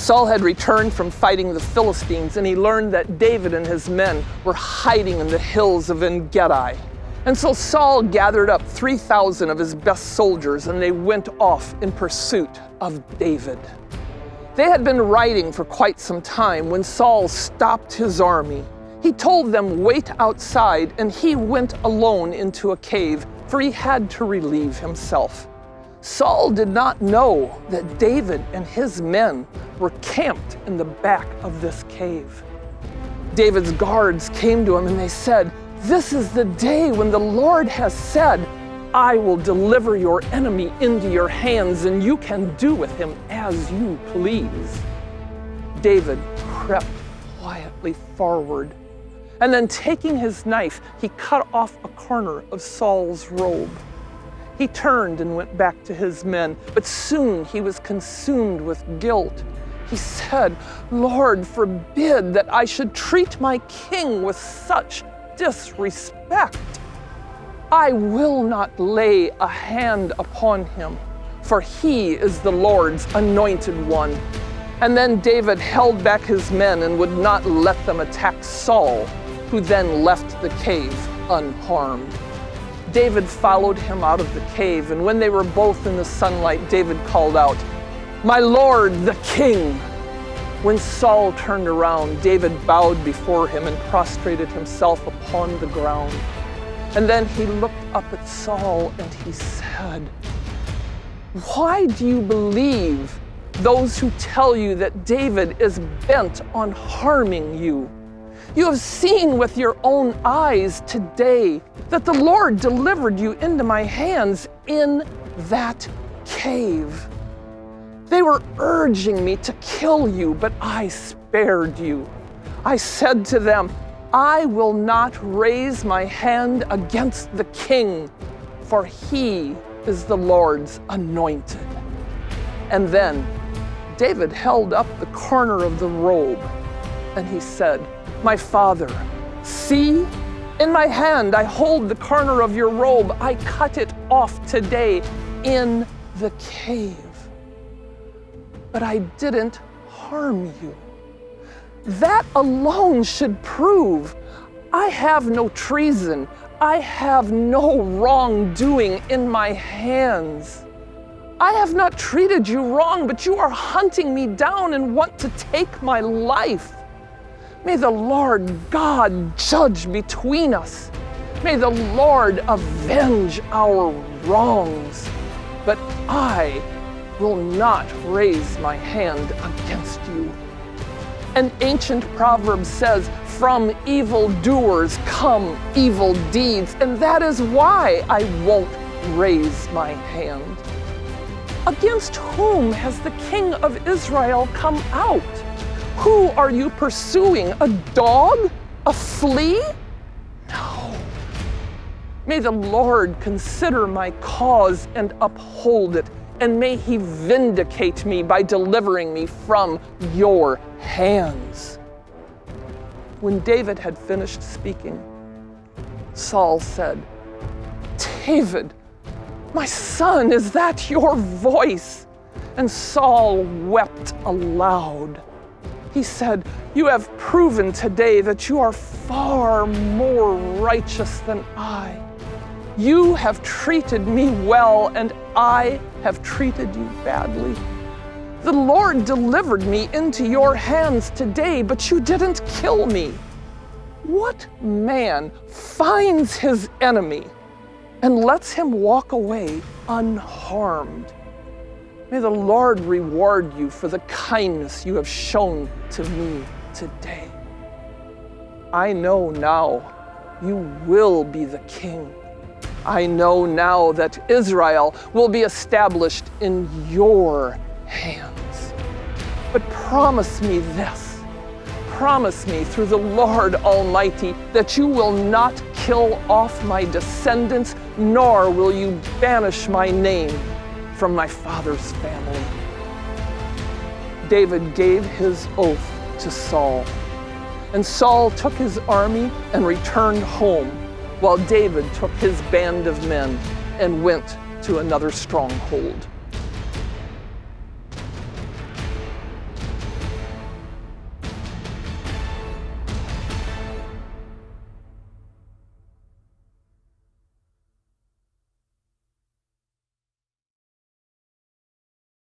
Saul had returned from fighting the Philistines, and he learned that David and his men were hiding in the hills of En-Gedi. And so Saul gathered up 3,000 of his best soldiers, and they went off in pursuit of David. They had been riding for quite some time when Saul stopped his army. He told them, "Wait outside," and he went alone into a cave, for he had to relieve himself. Saul did not know that David and his men were camped in the back of this cave. David's guards came to him and they said, "This is the day when the Lord has said, I will deliver your enemy into your hands, and you can do with him as you please." David crept quietly forward, and then taking his knife, he cut off a corner of Saul's robe. He turned and went back to his men, but soon he was consumed with guilt. He said, "Lord, forbid that I should treat my king with such disrespect. I will not lay a hand upon him, for he is the Lord's anointed one." And then David held back his men and would not let them attack Saul, who then left the cave unharmed. David followed him out of the cave, and when they were both in the sunlight, David called out, "My lord, the king!" When Saul turned around, David bowed before him and prostrated himself upon the ground. And then he looked up at Saul and he said, "Why do you believe those who tell you that David is bent on harming you? You have seen with your own eyes today that the Lord delivered you into my hands in that cave. They were urging me to kill you, but I spared you. I said to them, I will not raise my hand against the king, for he is the Lord's anointed." And then David held up the corner of the robe, and he said, "My father, see, in my hand I hold the corner of your robe. I cut it off today in the cave. But I didn't harm you. That alone should prove I have no treason. I have no wrongdoing in my hands. I have not treated you wrong, but you are hunting me down and want to take my life. May the Lord God judge between us. May the Lord avenge our wrongs. But I will not raise my hand against you." An ancient proverb says, "From evildoers come evil deeds," and that is why I won't raise my hand. Against whom has the king of Israel come out? Who are you pursuing? A dog? A flea? No. May the Lord consider my cause and uphold it, and may he vindicate me by delivering me from your hands. When David had finished speaking, Saul said, "David, my son, is that your voice?" And Saul wept aloud. He said, "You have proven today that you are far more righteous than I. You have treated me well, and I have treated you badly. The Lord delivered me into your hands today, but you didn't kill me. What man finds his enemy and lets him walk away unharmed? May the Lord reward you for the kindness you have shown to me today. I know now you will be the king. I know now that Israel will be established in your hands. But promise me this. Promise me through the Lord Almighty that you will not kill off my descendants, nor will you banish my name from my father's family." David gave his oath to Saul, and Saul took his army and returned home, while David took his band of men and went to another stronghold.